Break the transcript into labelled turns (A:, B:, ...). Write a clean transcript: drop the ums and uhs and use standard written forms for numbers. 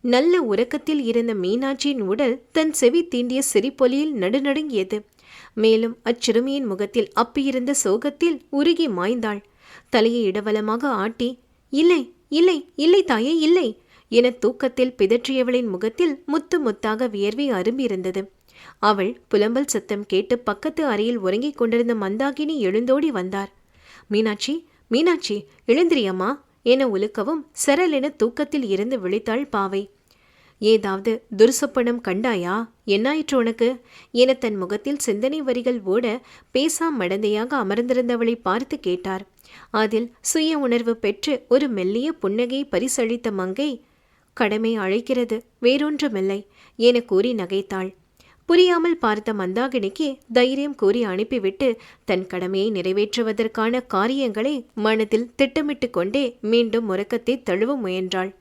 A: நல்ல உறக்கத்தில் இருந்த மீனாட்சியின் உடல் தன் செவி தீண்டிய சிரிப்பொலியில் நடுநடுங்கியது. மேலும் அச்சிறுமியின் முகத்தில் அப்பியிருந்த சோகத்தில் உருகி மாய்ந்தாள். தலையை இடவலமாக ஆட்டி, இல்லை இல்லை இல்லை தாயே இல்லை என தூக்கத்தில் பிதற்றியவளின் முகத்தில் முத்து முத்தாக வியர்வை அரும்பியிருந்தது. அவள் புலம்பல் சத்தம் கேட்டு பக்கத்து அறையில் உறங்கிக் கொண்டிருந்த மந்தாகினி எழுந்தோடி வந்தார். மீனாட்சி, மீனாட்சி, எழுந்திரியம்மா என உலுக்கவும் சரலென தூக்கத்தில் இருந்து விழித்தாள் பாவை. ஏதாவது துர்சொப்பனம் கண்டாயா? என்னாயிற்று உனக்கு என தன் முகத்தில் சிந்தனை வரிகள் ஓட பேசா மடந்தையாக அமர்ந்திருந்தவளை பார்த்து கேட்டார். அதில் சுய உணர்வு பெற்று ஒரு மெல்லிய புன்னகை பரிசளித்த மங்கை, கடமை அழைக்கிறது, வேறொன்றுமில்லை என கூறி நகைத்தாள். புரியாமல் பார்த்த மந்தாகினிக்கு தைரியம் கூறி அனுப்பிவிட்டு தன் கடமையை நிறைவேற்றுவதற்கான காரியங்களை மனதில் திட்டமிட்டு கொண்டே மீண்டும் உறக்கத்தை தழுவ முயன்றாள்.